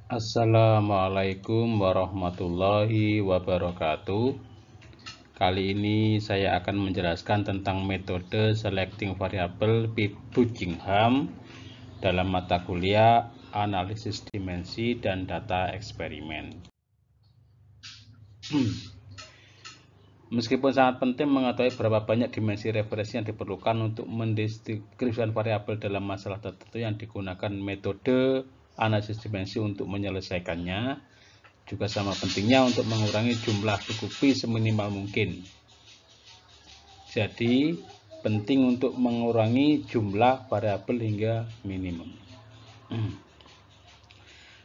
Assalamualaikum warahmatullahi wabarakatuh. Kali ini saya akan menjelaskan tentang metode selecting variable Buckingham dalam mata kuliah analisis dimensi dan data eksperimen. Meskipun sangat penting mengetahui berapa banyak dimensi referensi yang diperlukan untuk mendeskripsikan variabel dalam masalah tertentu yang digunakan metode analisis dimensi untuk menyelesaikannya, juga sama pentingnya untuk mengurangi jumlah buku P seminimal mungkin. Jadi, penting untuk mengurangi jumlah variabel hingga minimum.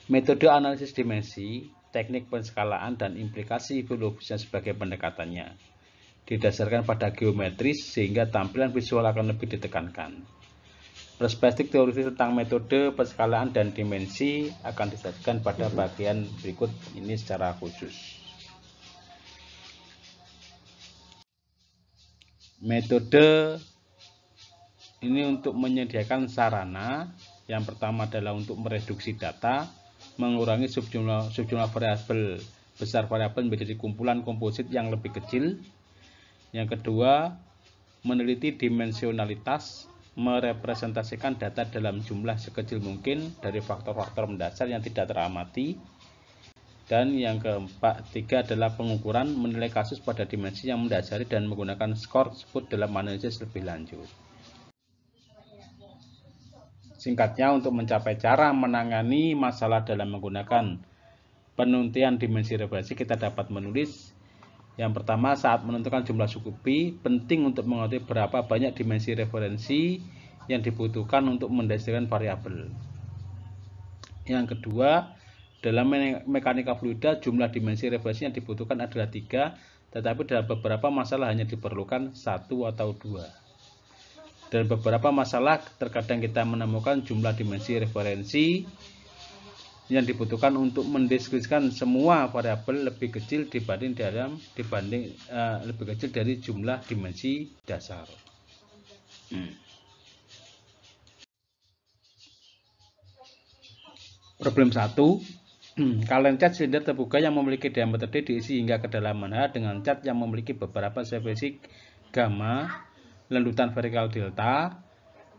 Metode analisis dimensi, teknik penskalaan dan implikasi biologisnya sebagai pendekatannya didasarkan pada geometris sehingga tampilan visual akan lebih ditekankan. Perspektif teori tentang metode penskalaan dan dimensi akan disajikan pada bagian berikut ini secara khusus. Metode ini untuk menyediakan sarana. Yang pertama adalah untuk mereduksi data, mengurangi subjumlah variabel besar variabel menjadi kumpulan komposit yang lebih kecil. Yang kedua, meneliti dimensionalitas, merepresentasikan data dalam jumlah sekecil mungkin dari faktor-faktor mendasar yang tidak teramati. Dan yang ketiga adalah pengukuran, menilai kasus pada dimensi yang mendasari dan menggunakan skor tersebut dalam analisis lebih lanjut. Singkatnya, untuk mencapai cara menangani masalah dalam menggunakan penuntian dimensi referensi, kita dapat menulis. Yang pertama, saat menentukan jumlah suku P, penting untuk mengetahui berapa banyak dimensi referensi yang dibutuhkan untuk mendeskripsikan variabel. Yang kedua, dalam mekanika fluida, jumlah dimensi referensi yang dibutuhkan adalah 3, tetapi dalam beberapa masalah hanya diperlukan 1 atau 2. Dan beberapa masalah terkadang kita menemukan jumlah dimensi referensi yang dibutuhkan untuk mendeskripsikan semua variabel lebih kecil lebih kecil dari jumlah dimensi dasar. Problem 1. Kalen cat silinder terbuka yang memiliki diameter D diisi hingga kedalaman H dengan cat yang memiliki beberapa severisi gamma lendutan vertikal delta.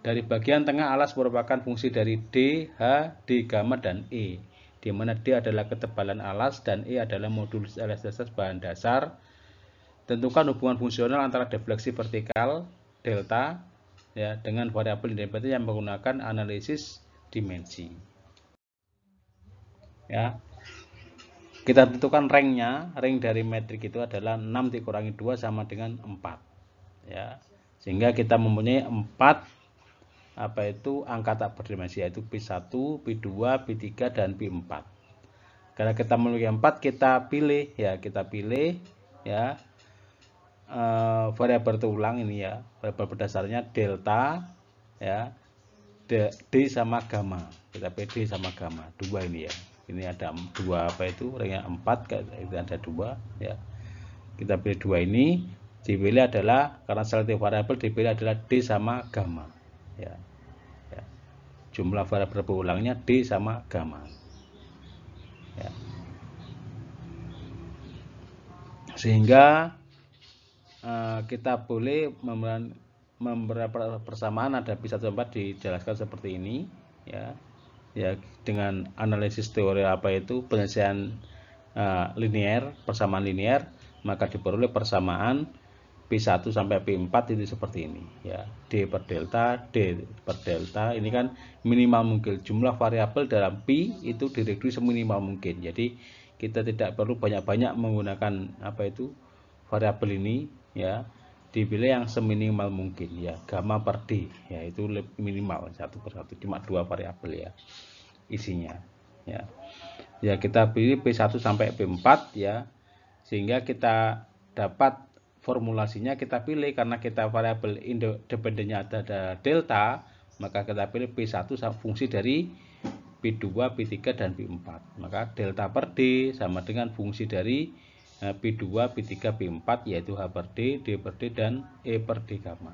Dari bagian tengah alas merupakan fungsi dari D, H, D gamma dan E, di mana D adalah ketebalan alas dan E adalah modulus elastisitas bahan dasar. Tentukan hubungan fungsional antara defleksi vertikal delta ya dengan variabel independen yang menggunakan analisis dimensi. Ya. Kita tentukan ringnya, ring dari metrik itu adalah 6 dikurangi 2 sama dengan 4. Ya. Sehingga kita mempunyai 4 angka tak berdimensi, yaitu P1, P2, P3 dan P4. Karena kita memiliki 4, kita pilih variabel terulang ini ya, variabel berdasarnya delta ya, D sama gamma. Kita pilih D sama gamma, 2 ini ya. Ini ada 2 ringnya 4, itu ada 2 ya. Kita pilih 2 ini, dipilih adalah karena selective variable dipilih adalah D sama gamma ya. Jumlah variabel berulangnya D sama gamma ya. Sehingga kita boleh memberikan persamaan ada P1 4 dijelaskan seperti ini ya. Ya, dengan analisis teori penyelesaian linear, persamaan linear, maka diperoleh persamaan P1 sampai P4 itu seperti ini ya. D per delta ini kan minimal mungkin, jumlah variabel dalam P itu direduksi seminimal mungkin. Jadi kita tidak perlu banyak-banyak menggunakan variabel ini ya. Dipilih yang seminimal mungkin ya, gamma per D ya, itu minimal 1 per 1, cuma 2 variabel ya isinya ya. Ya, kita pilih P1 sampai P4 ya, sehingga kita dapat formulasinya. Kita pilih karena kita variabel independennya ada delta, maka kita pilih P1 fungsi dari P2, P3 dan P4. Maka delta per D sama dengan fungsi dari P2, P3, P4, yaitu H per D, D per D, dan E per D gamma.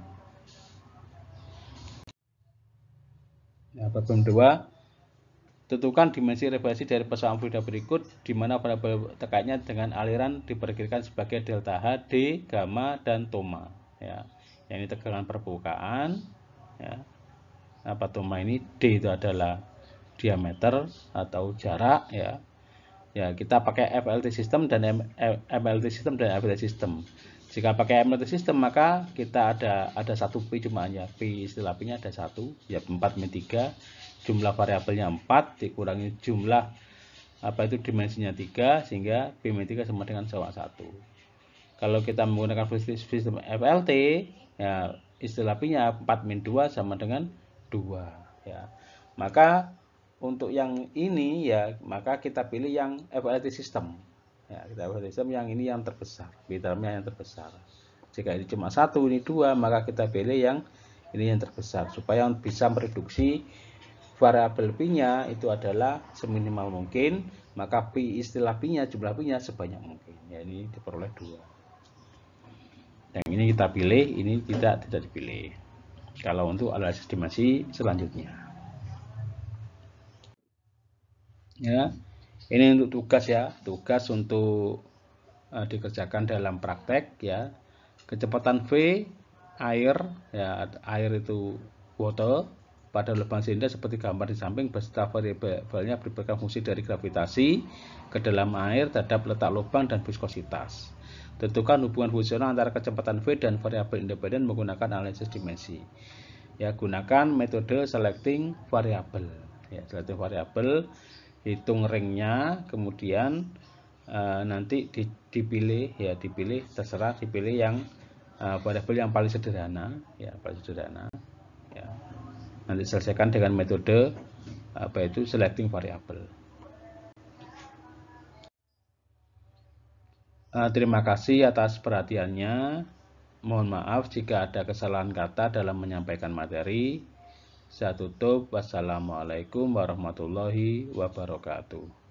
Nah, problem 2. Tentukan dimensi referensi dari persamaan fluida berikut, di mana variabel terkaitnya dengan aliran diperkirakan sebagai delta H, D, gamma, dan toma. Ya, yang ini tegangan permukaan. Ya, apa toma ini? D itu adalah diameter atau jarak. Ya, ya kita pakai FLT sistem dan MLT sistem dan FLT sistem. Jika pakai MLT sistem maka kita ada satu P cuma ya, P istilah P-nya ada satu, ya 4-3. Jumlah variabelnya 4 dikurangi jumlah dimensinya 3 sehingga P-3 sama dengan 1. Kalau kita menggunakan sistem FLT ya istilah P-nya 4-2 sama dengan 2 ya. Maka untuk yang ini ya maka kita pilih yang FLT system. Ya, kita FLT system yang ini yang terbesar, bitermnya yang terbesar. Jika ini cuma 1 ini 2 maka kita pilih yang ini yang terbesar supaya bisa mereduksi variabel P-nya itu adalah seminimal mungkin, maka P istilah P-nya, jumlah P-nya sebanyak mungkin. Ya, ini diperoleh 2. Yang ini kita pilih, ini tidak dipilih. Kalau untuk analisis dimensi selanjutnya. Ya, ini untuk tugas ya, tugas untuk dikerjakan dalam praktek ya. Kecepatan V air ya, air itu water pada lubang silinder seperti gambar di samping beserta variabelnya berdasarkan fungsi dari gravitasi ke dalam air terhadap letak lubang dan viskositas. Tentukan hubungan fungsional antara kecepatan V dan variabel independen menggunakan analisis dimensi. Ya, gunakan metode selecting variabel. Ya, selecting variabel, hitung ringnya, kemudian nanti dipilih ya, terserah dipilih yang variabel yang paling sederhana ya, paling sederhana ya. Nanti selesaikan dengan metode selecting variabel. Terima kasih atas perhatiannya. Mohon maaf jika ada kesalahan kata dalam menyampaikan materi. Saya tutup. Wassalamualaikum warahmatullahi wabarakatuh.